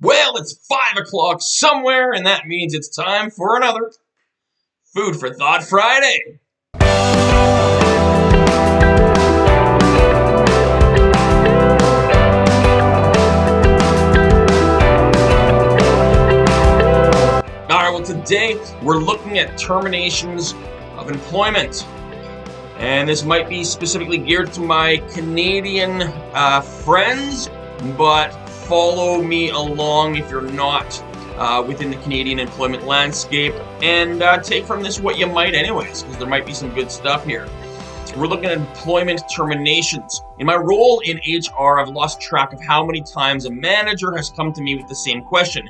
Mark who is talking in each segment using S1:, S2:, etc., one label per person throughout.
S1: Well, it's 5 o'clock somewhere, and that means it's time for another Food for Thought Friday. Alright, well today we're looking at terminations of employment. And this might be specifically geared to my Canadian friends, but follow me along if you're not within the Canadian employment landscape, and take from this what you might anyways, because there might be some good stuff here. We're looking at employment terminations. In my role in HR, I've lost track of how many times a manager has come to me with the same question.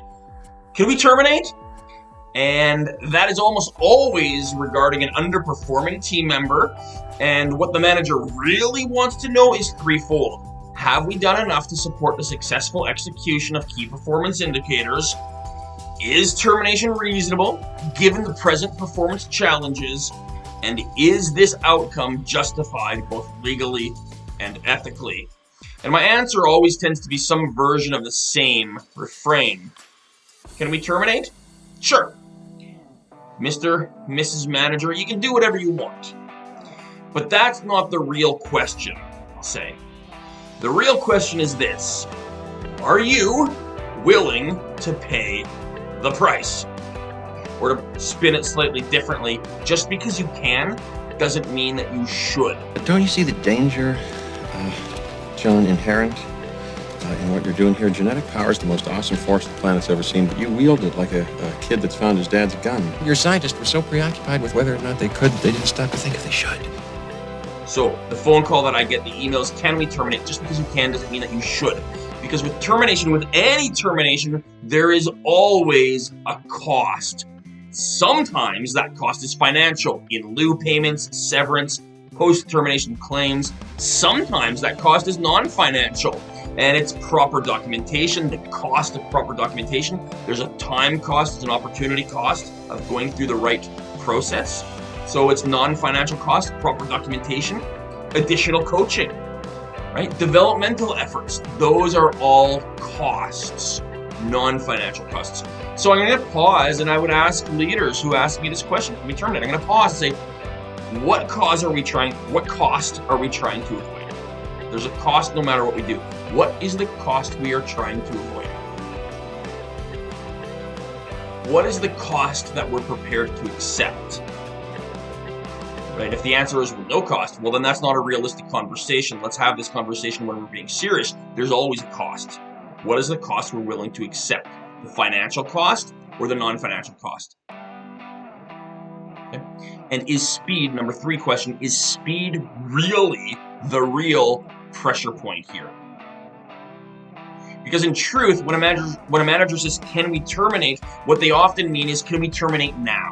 S1: Can we terminate? And that is almost always regarding an underperforming team member. And what the manager really wants to know is threefold. Have we done enough to support the successful execution of key performance indicators? Is termination reasonable given the present performance challenges? And is this outcome justified both legally and ethically? And my answer always tends to be some version of the same refrain. Can we terminate? Sure. Mr., Mrs. Manager, you can do whatever you want. But that's not the real question, I'll say. The real question is this. Are you willing to pay the price? Or to spin it slightly differently, just because you can doesn't mean that you should.
S2: Don't you see the danger, John, inherent in what you're doing here? Genetic power is the most awesome force the planet's ever seen, but you wield it like a kid that's found his dad's gun. Your scientists were so preoccupied with whether or not they could, they didn't stop to think if they should.
S1: So the phone call that I get, the emails, can we terminate? Just because you can doesn't mean that you should. Because with termination, with any termination, there is always a cost. Sometimes that cost is financial, in lieu payments, severance, post-termination claims. Sometimes that cost is non-financial, and it's proper documentation, the cost of proper documentation. There's a time cost, it's an opportunity cost of going through the right process. So it's non-financial cost, proper documentation, additional coaching, right? Developmental efforts, those are all costs, non-financial costs. So I'm going to pause, and I would ask leaders who ask me this question, can we terminate? I'm going to pause and say, what cost are we trying to avoid? There's a cost no matter what we do. What is the cost we are trying to avoid? What is the cost that we're prepared to accept? Right? If the answer is no cost, well then that's not a realistic conversation. Let's have this conversation when we're being serious. There's always a cost. What is the cost we're willing to accept? The financial cost or the non-financial cost? Okay. And is speed, number 3 question, is speed really the real pressure point here? Because in truth, when a manager says, can we terminate, what they often mean is, can we terminate now?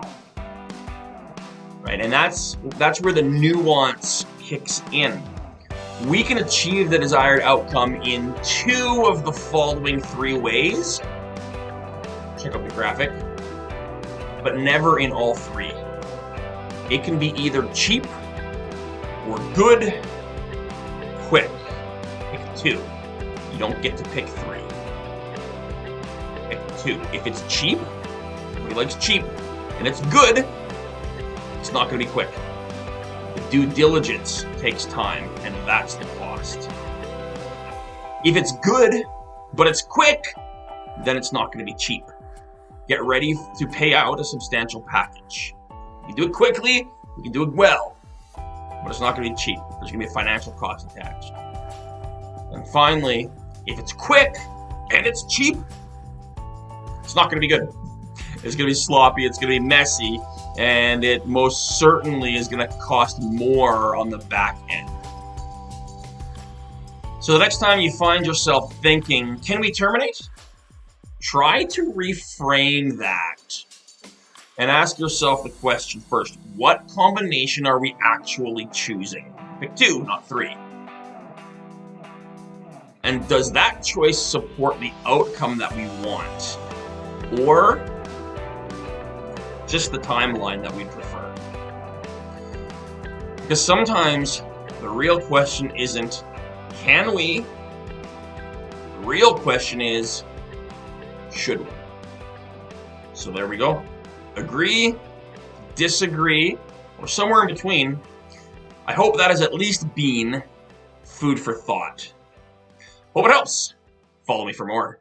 S1: Right? And that's where the nuance kicks in. We can achieve the desired outcome in 2 of the following 3 ways. Check out the graphic. But never in all 3. It can be either cheap or good, quick. Pick 2. You don't get to pick 3. Pick 2. If it's cheap, everybody likes cheap, and it's good, it's not going to be quick. The due diligence takes time, and that's the cost. If it's good, but it's quick, then it's not going to be cheap. Get ready to pay out a substantial package. You can do it quickly, you can do it well, but it's not going to be cheap. There's going to be a financial cost attached. And finally, if it's quick and it's cheap, it's not going to be good. It's going to be sloppy, it's going to be messy, and it most certainly is going to cost more on the back end. So the next time you find yourself thinking, can we terminate? Try to reframe that and ask yourself the question first, what combination are we actually choosing? Pick 2, not 3. And does that choice support the outcome that we want? Or just the timeline that we'd prefer? Because sometimes the real question isn't, can we? The real question is, should we? So there we go. Agree, disagree, or somewhere in between. I hope that has at least been food for thought. Hope it helps. Follow me for more.